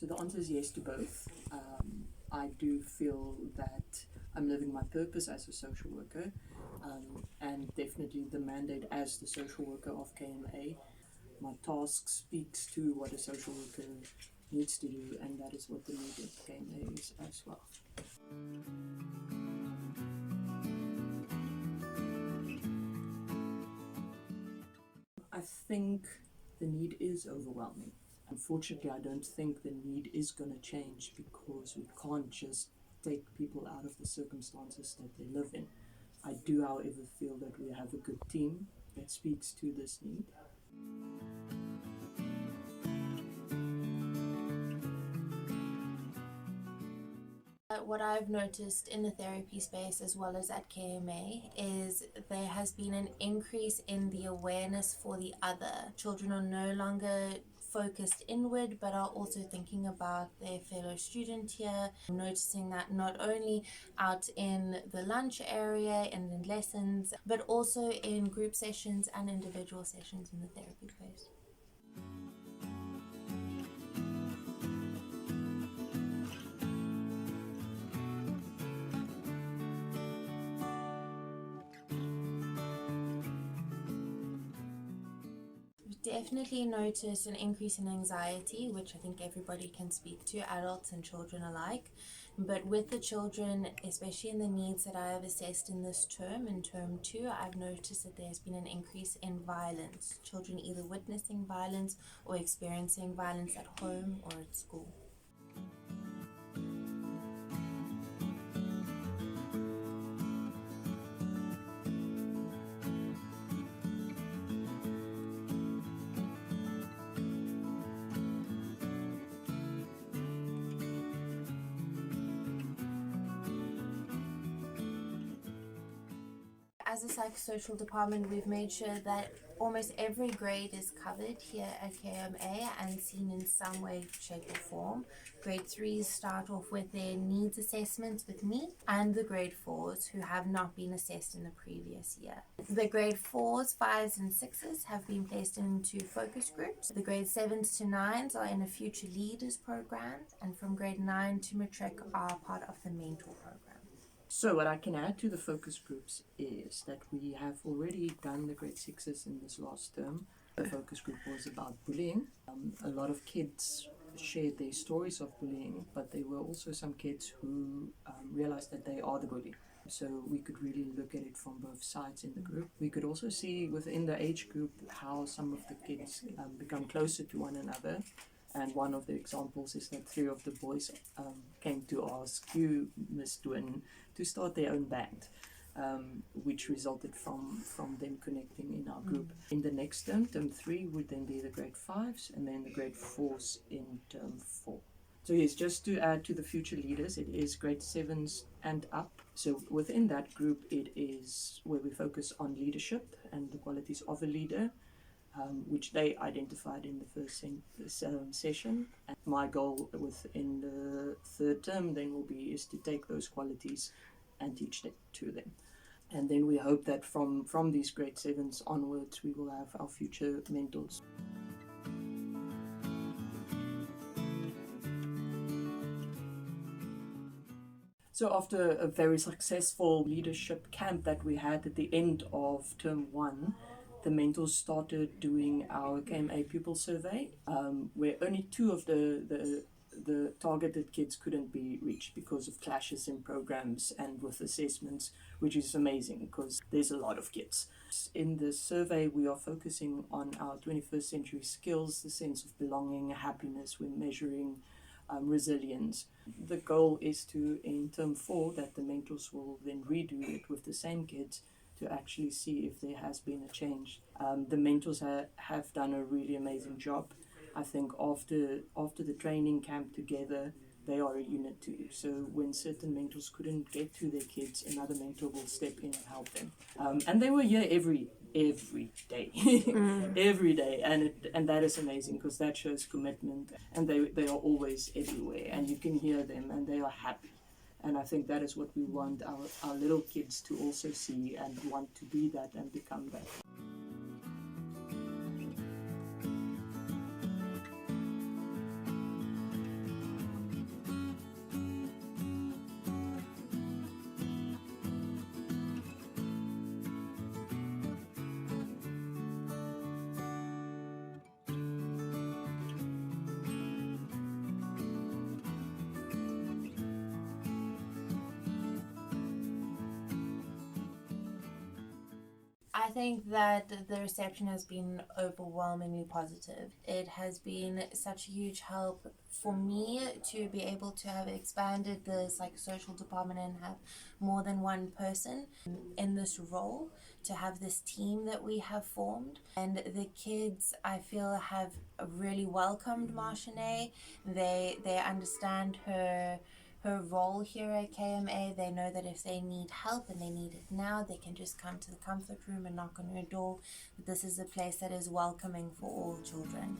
So the answer is yes to both. I do feel that I'm living my purpose as a social worker, and definitely the mandate as the social worker of KMA. My task speaks to what a social worker needs to do, and that is what the need of KMA is as well. I think the need is overwhelming. Unfortunately, I don't think the need is going to change because we can't just take people out of the circumstances that they live in. I do, however, feel that we have a good team that speaks to this need. What I've noticed in the therapy space as well as at KMA is there has been an increase in the awareness for the other. Children are no longer focused inward but are also thinking about their fellow student here. I'm noticing that not only out in the lunch area and in lessons, but also in group sessions and individual sessions in the therapy space. Definitely notice an increase in anxiety, which I think everybody can speak to, adults and children alike. But with the children, especially in the needs that I have assessed in this term, in term 2, I've noticed that there's been an increase in violence. Children either witnessing violence or experiencing violence at home or at school. As a psychosocial department, we've made sure that almost every grade is covered here at KMA and seen in some way, shape or form. Grade 3s start off with their needs assessments with me, and the grade 4s who have not been assessed in the previous year. The grade 4s, 5s and 6s have been placed into focus groups. The grade 7s to 9s are in a future leaders program, and from grade 9 to matric are part of the mentor program. So what I can add to the focus groups is that we have already done the grade 6s in this last term. The focus group was about bullying. A lot of kids shared their stories of bullying, but there were also some kids who realized that they are the bully. So we could really look at it from both sides in the group. We could also see within the age group how some of the kids become closer to one another. And one of the examples is that 3 of the boys came to ask you, Miss Dwin, to start their own band, which resulted from them connecting in our group. In the next term, term 3 would then be the grade 5s and then the grade 4s in term 4. So yes, just to add to the future leaders, it is grade 7s and up. So within that group, it is where we focus on leadership and the qualities of a leader. Which they identified in the first session. And my goal within the 3rd term then will be is to take those qualities and teach them to them. And then we hope that from these grade 7s onwards, we will have our future mentors. So after a very successful leadership camp that we had at the end of term 1, the mentors started doing our KMA pupil survey, where only 2 of the targeted kids couldn't be reached because of clashes in programs and with assessments, which is amazing because there's a lot of kids. In the survey, we are focusing on our 21st century skills, the sense of belonging, happiness. We're measuring resilience. The goal is to, in term 4, that the mentors will then redo it with the same kids to actually see if there has been a change. The mentors have done a really amazing job. I think after the training camp together, they are a unit too. So when certain mentors couldn't get to their kids, another mentor will step in and help them. And they were here every day, every day, and that is amazing because that shows commitment. And they are always everywhere, and you can hear them, and they are happy. And I think that is what we want our little kids to also see and want to be that and become that. think that the reception has been overwhelmingly positive. It has been such a huge help for me to be able to have expanded the psychosocial department and have more than one person in this role, to have this team that we have formed. And the kids, I feel, have really welcomed Marshanae. They understand her role here at KMA. They know that if they need help and they need it now, they can just come to the comfort room and knock on her door. That this is a place that is welcoming for all children.